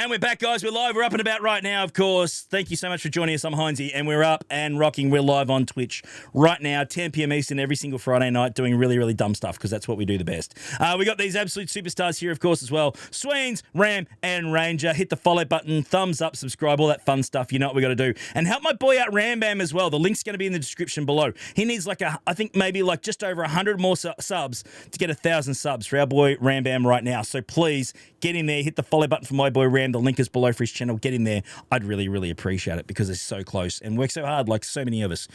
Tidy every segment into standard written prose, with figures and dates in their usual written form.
And we're back, guys. We're live. We're up and about right now, of course. Thank you so much for joining us. I'm Heinzie, and we're up and rocking. We're live on Twitch right now, 10 p.m. Eastern, every single Friday night, doing really, really dumb stuff because that's what we do the best. We got these absolute superstars here, of course, as well. Sweens, Ram, and Ranger. Hit the follow button, thumbs up, subscribe, all that fun stuff. You know what we got to do. And help my boy out, Rambam, as well. The link's going to be in the description below. He needs I think maybe just over 100 more subs to get 1,000 subs for our boy Rambam right now. So please get in there, hit the follow button for my boy Ram. The link is below for his channel. Get in there. I'd really, really appreciate it because it's so close and work so hard like so many of us.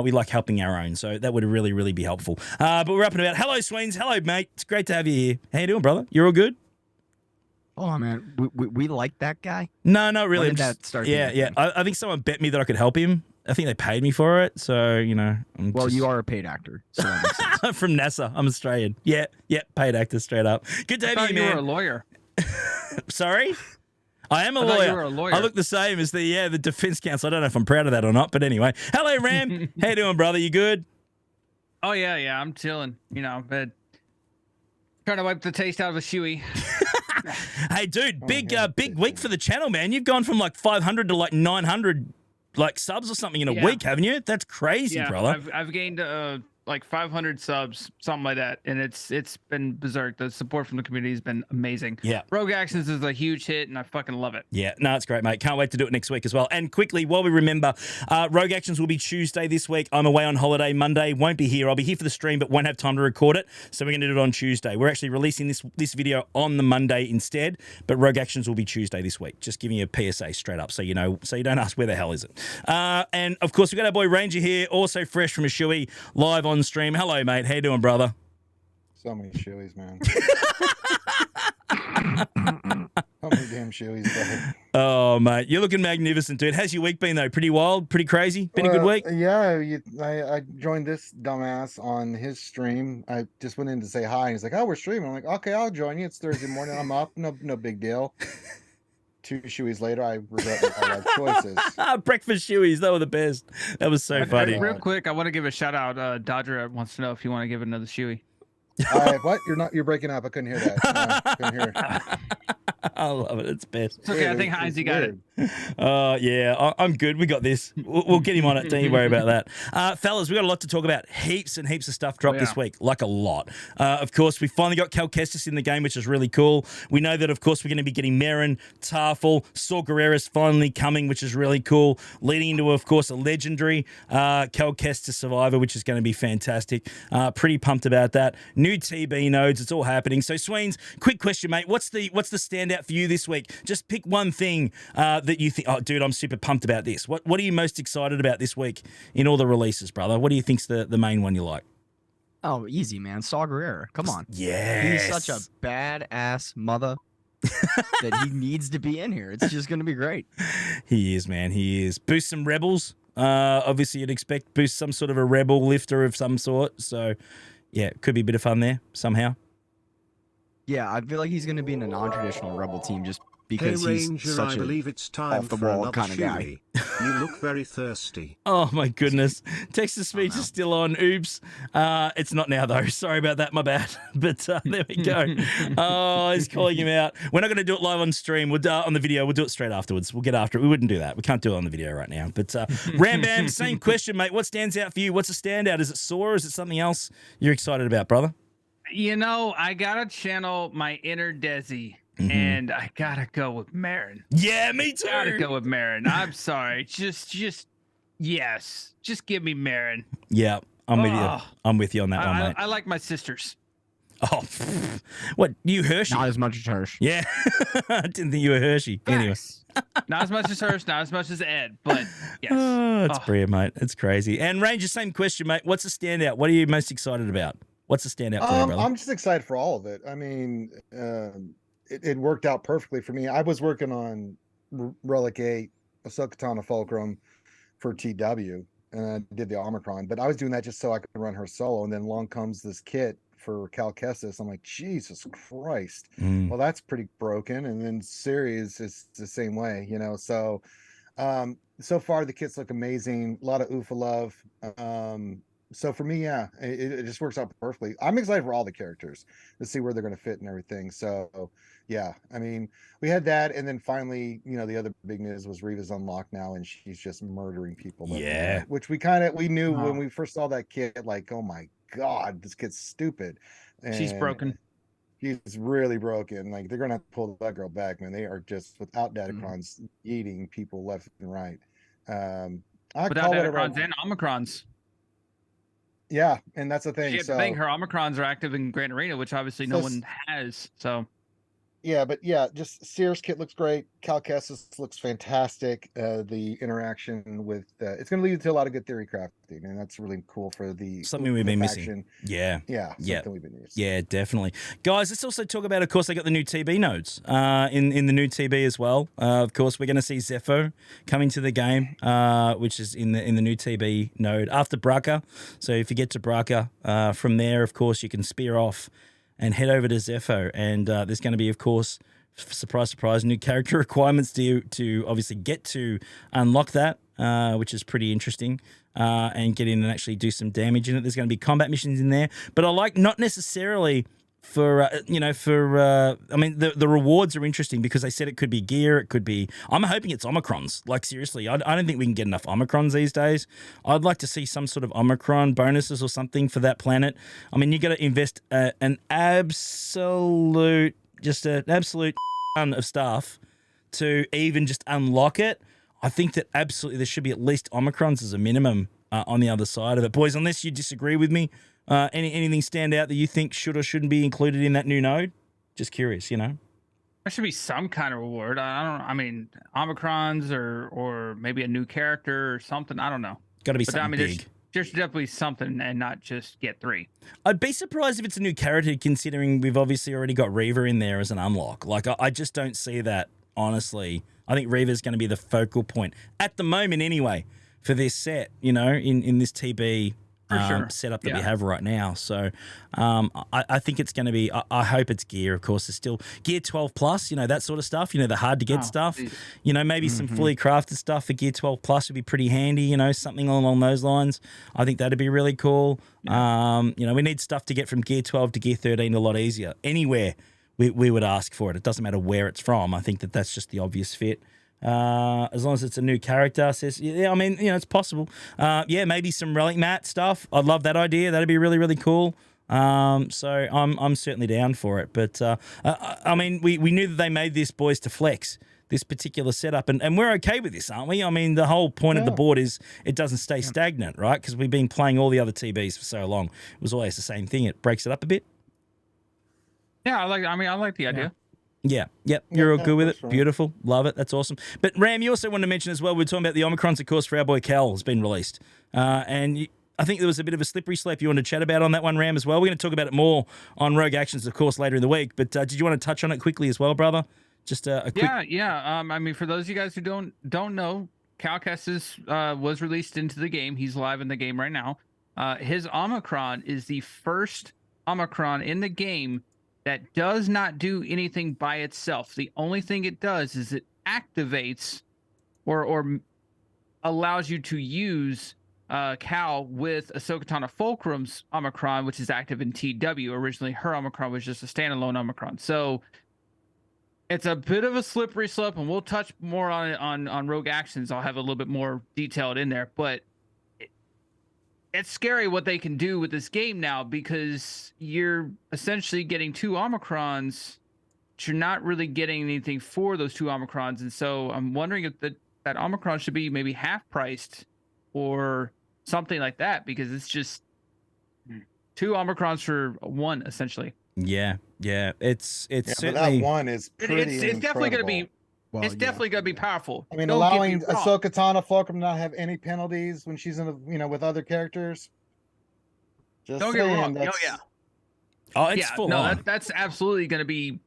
We like helping our own, so that would really, really be helpful. But we're up and about. Hello, Sweens. Hello, mate. It's great to have you here. How you doing, brother? You're all good? Oh, man. We like that guy? No, not really. When did that start? Yeah. I think someone bet me that I could help him. I think they paid me for it, so, you know. You are a paid actor, so that makes sense. I'm from NASA. I'm Australian. Yeah, paid actor straight up. Good to have you, man. You were a lawyer. Sorry? I am a lawyer. You were a lawyer. I look the same as the defense counsel. I don't know if I'm proud of that or not, but anyway. Hello, Ram. How you doing, brother? You good? Oh, yeah. I'm chilling. You know, but trying to wipe the taste out of a shoey. Hey, dude, big week for the channel, man. You've gone from like 500 to like 900 like subs or something in a week, haven't you? That's crazy, brother. I've gained like 500 subs, something like that, and it's been berserk. The support from the community has been amazing. Yeah, Rogue Actions is a huge hit, and I fucking love it. Yeah, no, it's great, mate. Can't wait to do it next week as well. And quickly, while we remember, Rogue Actions will be Tuesday this week. I'm away on holiday Monday. Won't be here. I'll be here for the stream, but won't have time to record it. So we're going to do it on Tuesday. We're actually releasing this video on the Monday instead, but Rogue Actions will be Tuesday this week. Just giving you a PSA straight up, so you know, so you don't ask where the hell is it. And of course, we've got our boy Ranger here, also fresh from a shoey, live on stream. Hello, mate. How you doing, brother? So many shoeys, man. How many damn shoeys, bro? Oh, mate. You're looking magnificent, dude. How's your week been, though? Pretty wild? Pretty crazy? Been a good week? Yeah, I joined this dumbass on his stream. I just went in to say hi. He's like, oh, we're streaming. I'm like, okay, I'll join you. It's Thursday morning. I'm up. No big deal. 2 shoeys later, I regret my life choices. Breakfast shoeys. They were the best. That was so funny. Real quick, I want to give a shout out. Dodger wants to know if you want to give another shoey. What? You're breaking up. I couldn't hear that. No, couldn't hear it. I love it. It's best. It's okay. I think Heinzie got it. Yeah, I'm good. We got this. We'll get him on it. Don't you worry about that. Fellas, we got a lot to talk about. Heaps and heaps of stuff dropped this week. Like a lot. Of course, we finally got Calcasus in the game, which is really cool. We know that, of course, we're going to be getting Merrin, Tarful, Saw Gerrera's finally coming, which is really cool. Leading into, of course, a legendary Calcasus Survivor, which is going to be fantastic. Pretty pumped about that. New TB nodes. It's all happening. So, Sweens, quick question, mate. What's the standout for you this week? Just pick one thing that you think, oh, dude, I'm super pumped about this. What are you most excited about this week in all the releases, brother? What do you think's the main one you like? Oh, easy, man. Saw Gerrera. Come on. Yes. He's such a badass mother that he needs to be in here. It's just going to be great. He is, man. He is. Boost some rebels. Obviously, you'd expect boost some sort of a rebel lifter of some sort. So, yeah, could be a bit of fun there somehow. Yeah, I feel like he's going to be in a non-traditional rebel team just because hey, Ranger, he's such I believe it's time off the for wall kind of guy. You look very thirsty. Oh my goodness. Text-to-speech is still on. Oops. It's not now though. Sorry about that. My bad. But there we go. Oh, he's calling him out. We're not going to do it live on stream. We'll do it on the video. We'll do it straight afterwards. We'll get after it. We wouldn't do that. We can't do it on the video right now. But Rambam, same question, mate. What stands out for you? What's a standout? Is it Saw or is it something else you're excited about, brother? You know, I gotta channel my inner Desi, and I gotta go with Merrin. Yeah, me too. Gotta go with Merrin. I'm sorry. Just yes. Just give me Merrin. Yeah, I'm with you. I'm with you on that one, mate. I like my sisters. Oh, what? You Hershey? Not as much as Hershey. Yeah, I didn't think you were Hershey. Anyway, not as much as Hershey, not as much as Ed, but yes. Oh, it's brilliant, mate. It's crazy. And Ranger, same question, mate. What's the standout? What are you most excited about? What's the standout for you, brother? I'm just excited for all of it. I mean, it worked out perfectly for me. I was working on Relic 8, Ahsoka Tano Fulcrum for TW, and I did the Omicron, but I was doing that just so I could run her solo. And then along comes this kit for Calcasus. I'm like, Jesus Christ. Well, that's pretty broken. And then series is the same way, you know. So so far the kits look amazing. A lot of Oofa love. So for me, yeah, it just works out perfectly. I'm excited for all the characters to see where they're going to fit and everything. So yeah, I mean, we had that, and then finally, the other big news was Reva's unlocked now, and she's just murdering people left and Yeah. right, which we knew when Oh. we first saw that kid, like, oh my god, this kid's stupid. She's And broken. She's really broken. Like, they're gonna have to pull that girl back, man. They are just without Datacrons eating people left and right. I Without call whatever I Datacrons want. and Omicrons. Yeah, and that's the thing. She had to think her Omicrons are active in Grand Arena, which obviously no So- one has. So Yeah, but yeah, just Sears kit looks great. Calcasus looks fantastic. The interaction with it's going to lead to a lot of good theory crafting, and that's really cool for the Something we've the been faction. missing. Yeah. Yeah, Yeah. something we've been missing. Yeah, definitely. Guys, let's also talk about, of course, they got the new TB nodes in the new TB as well. Of course, we're going to see Zephyr coming to the game, which is in the new TB node after Braca. So if you get to Braca, from there, of course, you can spear off and head over to Zephyr. And there's going to be, of course, surprise, surprise, new character requirements to obviously get to unlock that, which is pretty interesting. And get in and actually do some damage in it. There's going to be combat missions in there, but I like not necessarily for I mean the rewards are interesting because they said it could be gear, it could be. I'm hoping it's Omicrons. Like seriously, I don't think we can get enough Omicrons these days. I'd like to see some sort of Omicron bonuses or something for that planet. I mean, you got to invest an absolute ton of stuff to even just unlock it. I think that absolutely there should be at least Omicrons as a minimum on the other side of it. Boys, unless you disagree with me, anything stand out that you think should or shouldn't be included in that new node? Just curious, there should be some kind of reward. I mean, Omicrons or maybe a new character or something. I don't know. Got to be But something I mean, big. there's definitely something, and not just get 3. I'd be surprised if it's a new character, considering we've obviously already got Reaver in there as an unlock. Like, I just don't see that, honestly. I think Reaver's going to be the focal point, at the moment anyway, for this set, in this TB sure. setup that we Yeah. have right now. So I think it's going to be, I hope it's gear, of course. There's still gear 12 plus, that sort of stuff, the hard to get stuff. please. Maybe some fully crafted stuff for gear 12 plus would be pretty handy, something along those lines. I think that'd be really cool. We need stuff to get from gear 12 to gear 13 a lot easier. Anywhere we would ask for it. It doesn't matter where it's from. I think that's just the obvious fit. As long as it's a new character, says, yeah, I mean, it's possible. Maybe some relic mat stuff. I'd love that idea. That'd be really, really cool. So I'm certainly down for it. But I mean, we knew that they made this, boys, to flex this particular setup, and we're okay with this, aren't we? I mean, the whole point of the board is it doesn't stay stagnant, right? Because we've been playing all the other TBs for so long. It was always the same thing. It breaks it up a bit. Yeah, I like the idea. Yeah, yep, you're all Yeah, good with it. that's right. Beautiful, love it. That's awesome. But Ram, you also wanted to mention as well, we're talking about the Omicrons, of course, for our boy Cal has been released. I think there was a bit of a slippery slope you wanted to chat about on that one, Ram, as well. We're going to talk about it more on Rogue Actions, of course, later in the week. But did you want to touch on it quickly as well, brother? Just a quick... Yeah. I mean, for those of you guys who don't know, Calcasus was released into the game. He's live in the game right now. His Omicron is the first Omicron in the game that does not do anything by itself. The only thing it does is it activates or allows you to use Cal with Ahsoka Tano Fulcrum's Omicron, which is active in TW. Originally, her Omicron was just a standalone Omicron. So it's a bit of a slippery slope, and we'll touch more on it on Rogue Actions. I'll have a little bit more detailed in there, but it's scary what they can do with this game now, because you're essentially getting 2 Omicrons, but you're not really getting anything for those 2 Omicrons. And so I'm wondering if that Omicron should be maybe half priced or something like that, because it's just 2 Omicrons for 1 essentially. Yeah. It's But certainly... that one is pretty It's definitely going to be Well, it's definitely going to be powerful. I mean, Don't get me allowing wrong. Ahsoka Tano Fulcrum not have any penalties when she's in with other characters. Just Don't get me saying, wrong. Oh that's- yeah. Oh, it's full no, on. that's absolutely going to be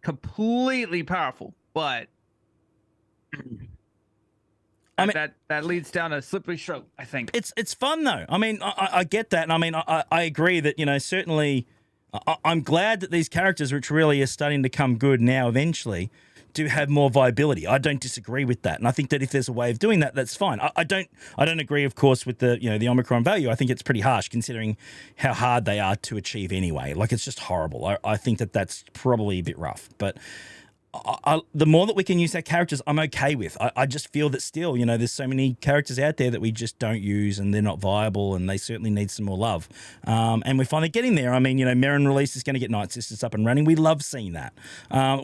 completely powerful, but I mean- that leads down a slippery slope, I think. It's fun though. I mean, I get that, and I mean, I agree that certainly, I'm glad that these characters, which really are starting to come good now, eventually, to have more viability. I don't disagree with that, and I think that if there's a way of doing that, that's fine. I don't agree, of course, with the the Omicron value. I think it's pretty harsh considering how hard they are to achieve anyway. Like, it's just horrible. I think that that's probably a bit rough, but. The more that we can use our characters, I'm okay with. I just feel that still, there's so many characters out there that we just don't use, and they're not viable, and they certainly need some more love. And we're finally getting there. I mean, Merrin release is going to get Night Sisters up and running. We love seeing that.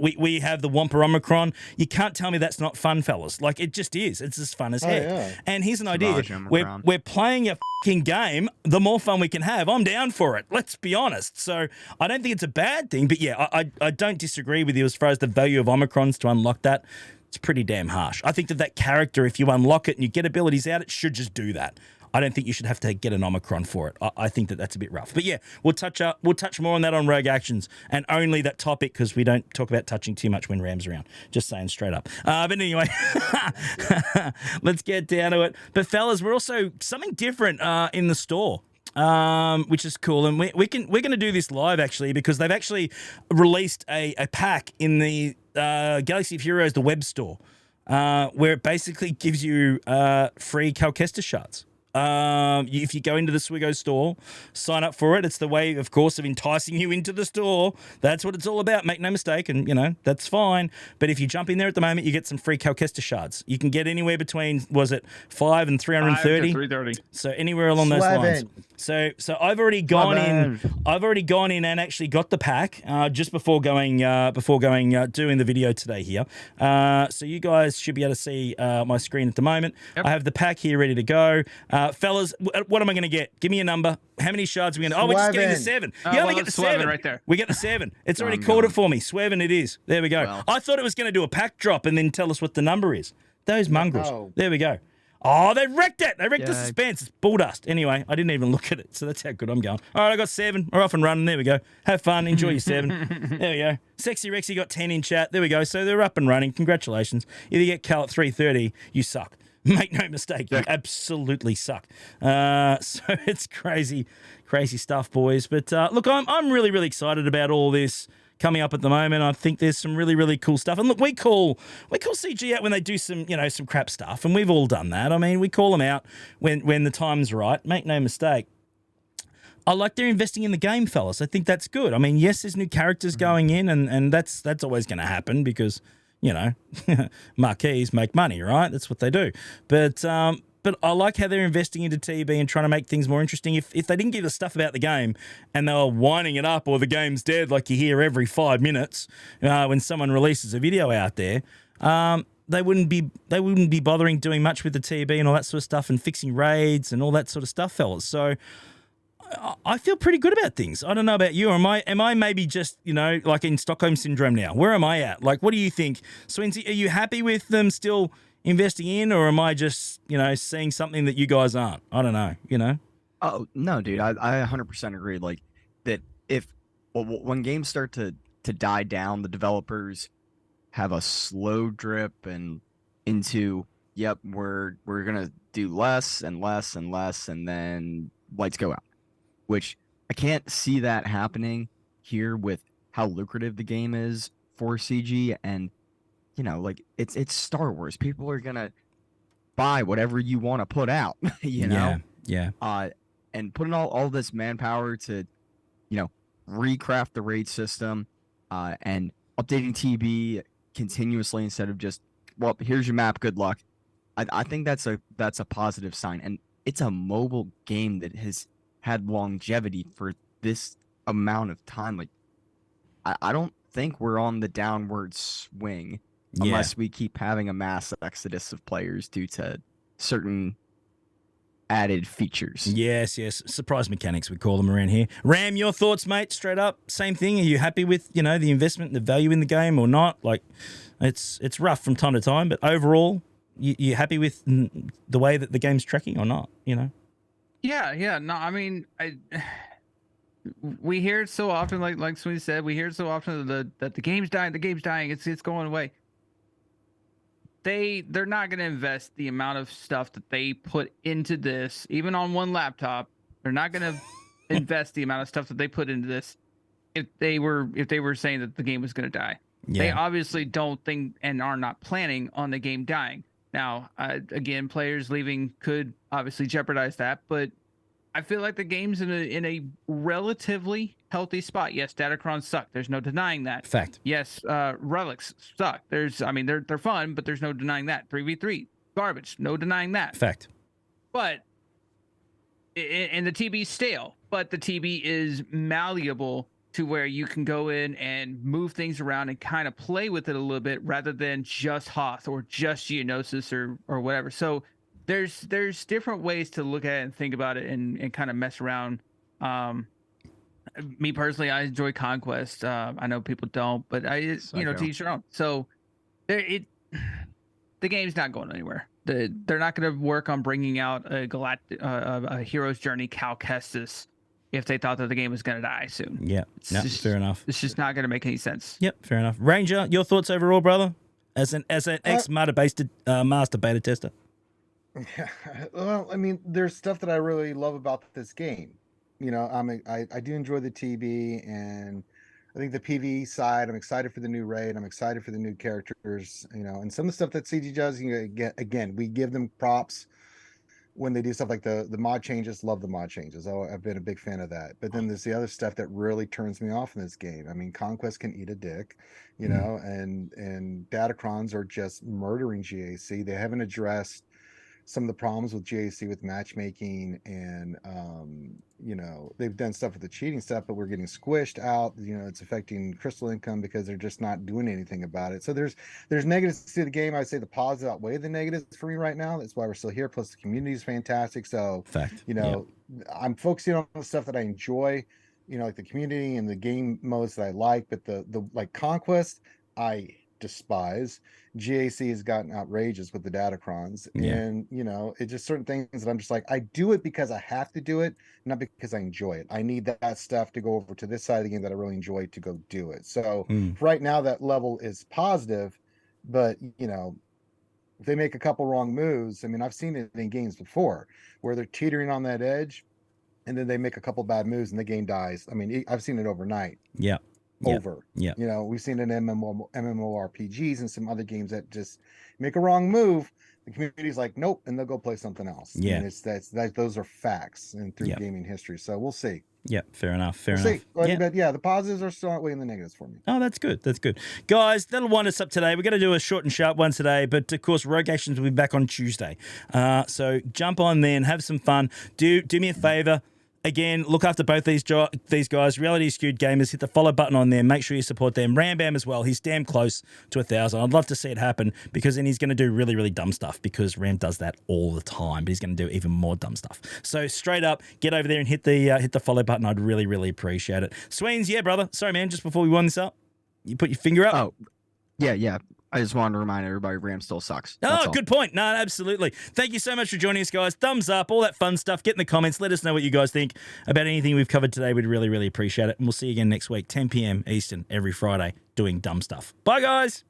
We have the Wampa Omicron. You can't tell me that's not fun, fellas. Like, it just is. It's as fun as heck. Yeah. And here's an Savage idea. Omicron. We're playing a game. The more fun we can have, I'm down for it. Let's be honest. So I don't think it's a bad thing, but yeah, I don't disagree with you as far as the value of Omicrons to unlock that. It's pretty damn harsh. I think that character, if you unlock it and you get abilities out, it should just do that. I don't think you should have to get an Omicron for it. I think that that's a bit rough. But yeah, we'll touch more on that on Rogue Actions, and only that topic, because we don't talk about touching too much when Ram's around. Just saying straight up. But anyway, let's get down to it. But fellas, we're also something different in the store. Which is cool, and we're going to do this live actually, because they've actually released a pack in the Galaxy of Heroes, the web store, where it basically gives you free Calcasus shards. If you go into the Swigo store, sign up for it. It's the way, of course, of enticing you into the store. That's what it's all about. Make no mistake, and that's fine. But if you jump in there at the moment, you get some free Calcasus shards. You can get anywhere between 5 and 330. 330. So anywhere along those lines. So I've already gone in. I've already gone in and actually got the pack just before going doing the video today here. So you guys should be able to see my screen at the moment. Yep. I have the pack here ready to go. Fellas, what am I going to get? Give me a number. How many shards are we going to... Oh, we're just getting the 7. You only get the 7. Right there. We get the 7. It's already called it for me. Swerving it is. There we go. Well, I thought it was going to do a pack drop and then tell us what the number is. Those mongrels. Oh. There we go. Oh, they wrecked it. They wrecked the suspense. It's bull dust. Anyway, I didn't even look at it, so that's how good I'm going. All right, I got 7. We're off and running. There we go. Have fun. Enjoy your 7. There we go. Sexy Rexy got 10 in chat. There we go. So they're up and running. Congratulations. If you get Cal at 330, you suck. Make no mistake, you absolutely suck. So it's crazy stuff, boys. But look, I'm really, really excited about all this coming up at the moment. I think there's some really, really cool stuff. And look, we call CG out when they do some crap stuff, and we've all done that. I mean, we call them out when the time's right. Make no mistake. I like they're investing in the game, fellas. I think that's good. I mean, yes, there's new characters going in, and that's always going to happen because marquees make money, right? That's what they do. But I like how they're investing into TB and trying to make things more interesting. If they didn't give us stuff about the game and they were winding it up or the game's dead, like you hear every 5 minutes when someone releases a video out there, they wouldn't be bothering doing much with the TB and all that sort of stuff and fixing raids and all that sort of stuff, fellas. So I feel pretty good about things. I don't know about you. Am I maybe just, like in Stockholm Syndrome now? Where am I at? Like, what do you think? Swansea, are you happy with them still investing in, or am I just, seeing something that you guys aren't? I don't know, Oh, no, dude. I 100% agree. Like, that when games start to die down, the developers have a slow drip and into, yep, we're going to do less and less and less, and then lights go out. Which I can't see that happening here with how lucrative the game is for CG, and like it's Star Wars. People are gonna buy whatever you want to put out, Yeah. And putting all this manpower to, recraft the raid system, and updating TB continuously instead of just, well, here's your map, good luck. I think that's a positive sign, and it's a mobile game that has had longevity for this amount of time. Like, I don't think we're on the downward swing unless we keep having a mass exodus of players due to certain added features. Yes. Surprise mechanics, we call them around here. Ram, your thoughts, mate? Straight up, same thing. Are you happy with the investment, the value in the game, or not? Like, it's rough from time to time, but overall, you happy with the way that the game's tracking or not? Yeah. No, I mean, we hear it so often, like Sweeney said, we hear it so often that the game's dying, it's going away. They're not going to invest the amount of stuff that they put into this, even on one laptop. They're not going to invest the amount of stuff that they put into this if they were saying that the game was going to die. They Yeah. obviously don't think and are not planning on the game dying. Now, again, players leaving could obviously jeopardize that, but I feel like the game's in a relatively healthy spot. Yes, Datacrons suck. There's no denying that. Fact. Yes, relics suck. They're fun, but there's no denying that. 3v3 garbage. No denying that. Fact. But and the TB's stale, but the TB is malleable to where you can go in and move things around and kind of play with it a little bit rather than just Hoth or just Geonosis or whatever. So there's different ways to look at it and think about it and kind of mess around. Me personally, I enjoy Conquest. I know people don't, but to each their own. So the game's not going anywhere. They're not going to work on bringing out a hero's journey Calcasus if they thought that the game was going to die soon. Yeah, fair enough. It's just not going to make any sense. Yep, fair enough. Ranger, your thoughts overall, brother, as an ex master beta tester. Yeah, well, I mean, there's stuff that I really love about this game. You know, I do enjoy the TB, and I think the PvE side. I'm excited for the new raid. I'm excited for the new characters. You know, and some of the stuff that CG does. Again, we give them props when they do stuff like the mod changes. Love the mod changes. I've been a big fan of that. But then there's the other stuff that really turns me off in this game. I mean, Conquest can eat a dick, you know, and Datacrons are just murdering GAC. They haven't addressed some of the problems with GAC with matchmaking, and you know, they've done stuff with the cheating stuff, but we're getting squished out. You know, it's affecting crystal income because they're just not doing anything about it. So there's negatives to the game. I say the positives outweigh the negatives for me right now. That's why we're still here. Plus the community is fantastic. So Fact. you know, I'm focusing on the stuff that I enjoy, you know, like the community and the game modes that I like, but the like Conquest I despise. GAC has gotten outrageous with the Datacrons, and you know, it's just certain things that I'm just like, I do it because I have to do it, not because I enjoy it. I need that stuff to go over to this side of the game that I really enjoy to go do it. So right now that level is positive, but you know, if they make a couple wrong moves, I mean, I've seen it in games before where they're teetering on that edge, and then they make a couple bad moves and the game dies. I mean, I've seen it overnight. Over. You know, we've seen it in MMORPGs and some other games that just make a wrong move. The community's like, nope, and they'll go play something else. And those are facts and through gaming history. So we'll see. Yeah, fair enough. We'll see. But yeah, the positives are still outweighing the negatives for me. Oh, that's good. That's good. Guys, that'll wind us up today. We're going to do a short and sharp one today, but of course, Rogue Actions will be back on Tuesday. So jump on then, have some fun. Do me a favor. Again, look after both these guys. Reality Skewed Gamers, hit the follow button on them. Make sure you support them. Rambam as well. He's damn close to 1,000. I'd love to see it happen because then he's going to do really, really dumb stuff because Ram does that all the time. But he's going to do even more dumb stuff. So straight up, get over there and hit the follow button. I'd really, really appreciate it. Sweens, yeah, brother. Sorry, man. Just before we wind this up, you put your finger up. Oh, yeah. I just wanted to remind everybody Ram still sucks. That's good point. No, absolutely. Thank you so much for joining us, guys. Thumbs up, all that fun stuff. Get in the comments. Let us know what you guys think about anything we've covered today. We'd really, really appreciate it. And we'll see you again next week, 10 p.m. Eastern, every Friday, doing dumb stuff. Bye, guys.